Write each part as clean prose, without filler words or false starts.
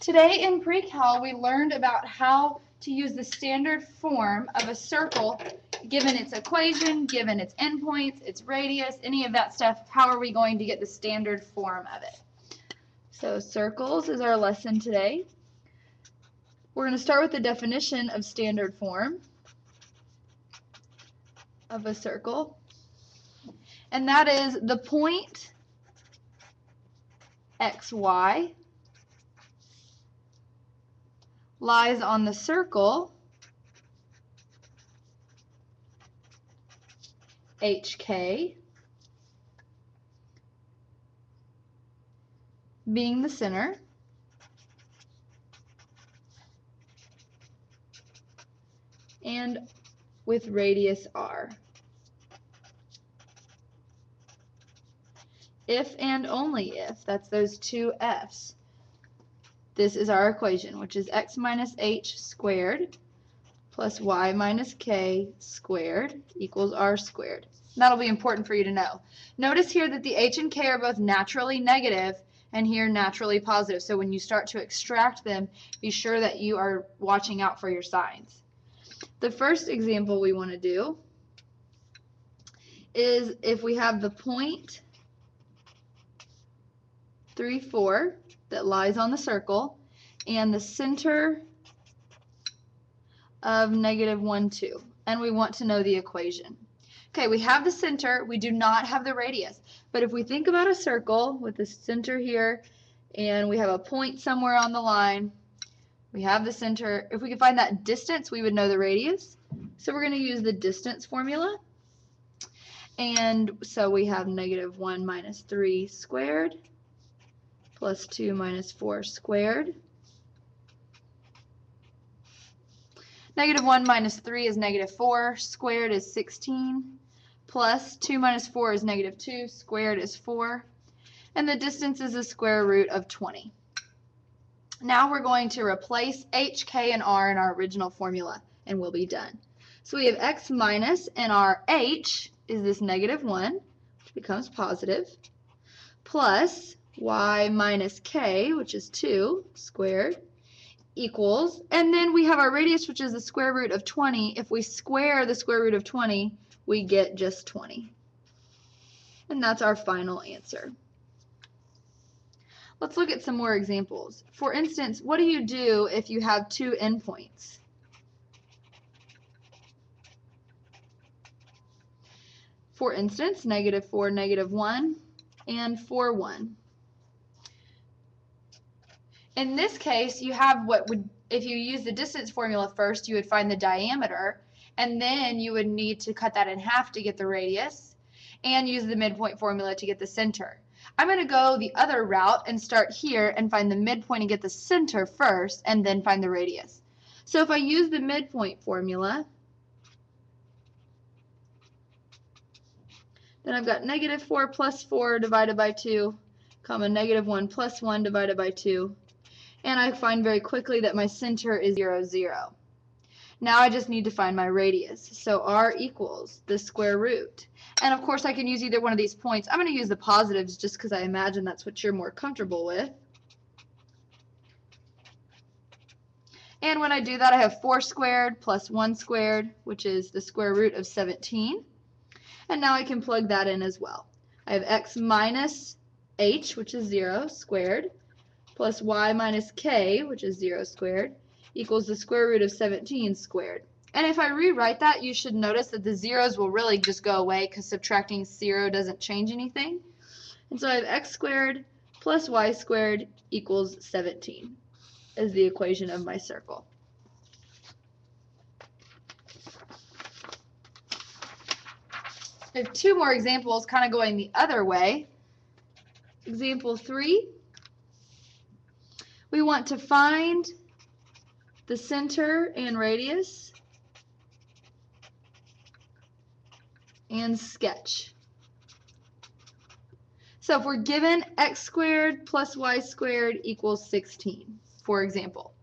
Today in pre-cal we learned about how to use the standard form of a circle given its equation, given its endpoints, its radius, any of that stuff. How are we going to get the standard form of it? So circles is our lesson today. We're going to start with the definition of standard form of a circle, and that is the point xy lies on the circle HK, being the center, and with radius r. If and only if, that's those two f's. This is our equation, which is x minus h squared plus y minus k squared equals r squared. That'll be important for you to know. Notice here that the h and k are both naturally negative and here naturally positive. So when you start to extract them, be sure that you are watching out for your signs. The first example we want to do is if we have the point 3, 4 that lies on the circle and the center of -1, 2, and we want to know the equation. Okay, we have the center, we do not have the radius, but if we think about a circle with the center here and we have a point somewhere on the line, we have the center. If we could find that distance, we would know the radius. So we're going to use the distance formula. And so we have -1 minus 3 squared plus 2 minus 4 squared. -1 minus 3 is -4, squared is 16, plus 2 minus 4 is -2, squared is 4, and the distance is the square root of 20. Now we're going to replace h, k, and r in our original formula, and we'll be done. So we have x minus, and our h is this -1, which becomes positive, plus y minus k, which is 2 squared, equals, and then we have our radius, which is the square root of 20. If we square the square root of 20, we get just 20. And that's our final answer. Let's look at some more examples. For instance, what do you do if you have two endpoints? For instance, -4, -1, and 4, 1. In this case, you have what would, if you use the distance formula first, you would find the diameter, and then you would need to cut that in half to get the radius, and use the midpoint formula to get the center. I'm going to go the other route and start here and find the midpoint and get the center first, and then find the radius. So if I use the midpoint formula, then I've got -4 plus 4 divided by 2, comma -1 plus 1 divided by 2. And I find very quickly that my center is 0, 0. Now I just need to find my radius. So r equals the square root. And of course I can use either one of these points. I'm going to use the positives just because I imagine that's what you're more comfortable with. And when I do that, I have 4 squared plus 1 squared, which is the square root of 17. And now I can plug that in as well. I have x minus h, which is 0, squared, plus y minus k, which is 0 squared, equals the square root of 17 squared. And if I rewrite that, you should notice that the zeros will really just go away because subtracting 0 doesn't change anything. And so I have x squared plus y squared equals 17 as the equation of my circle. I have two more examples kind of going the other way. Example 3. We want to find the center and radius and sketch. So if we're given x squared plus y squared equals 16, for example.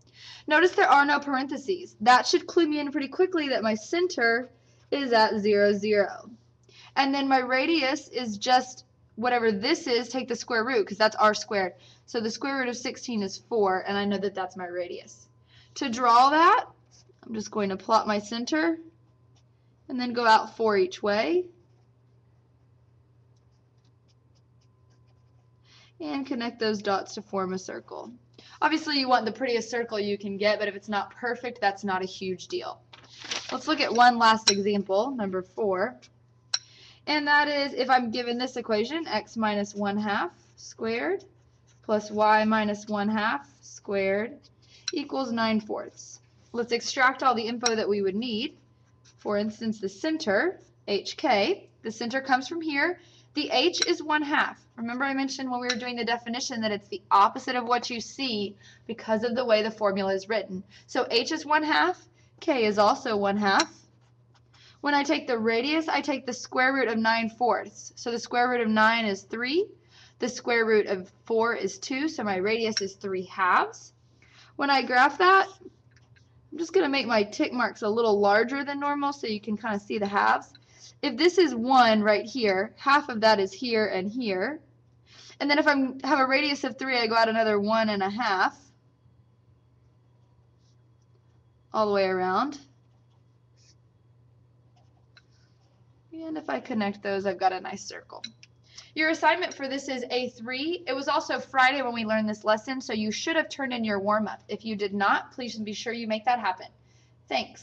Notice there are no parentheses. That should clue me in pretty quickly that my center is at 0, 0. And then my radius is just whatever this is, take the square root because that's r squared. So the square root of 16 is 4, and I know that that's my radius. To draw that, I'm just going to plot my center and then go out 4 each way. And connect those dots to form a circle. Obviously you want the prettiest circle you can get, but if it's not perfect, that's not a huge deal. Let's look at one last example, number 4. And that is if I'm given this equation, x minus 1/2 squared plus y minus 1/2 squared equals 9/4. Let's extract all the info that we would need. For instance, the center, HK, the center comes from here. The h is 1/2. Remember I mentioned when we were doing the definition that it's the opposite of what you see because of the way the formula is written. So h is 1/2, k is also 1/2. When I take the radius, I take the square root of 9/4. So the square root of 9 is 3. The square root of 4 is 2, so my radius is 3/2. When I graph that, I'm just going to make my tick marks a little larger than normal so you can kind of see the halves. If this is 1 right here, half of that is here and here. And then if I have a radius of 3, I go out another 1.5 all the way around. And if I connect those, I've got a nice circle. Your assignment for this is A3. It was also Friday when we learned this lesson, so you should have turned in your warm-up. If you did not, please be sure you make that happen. Thanks.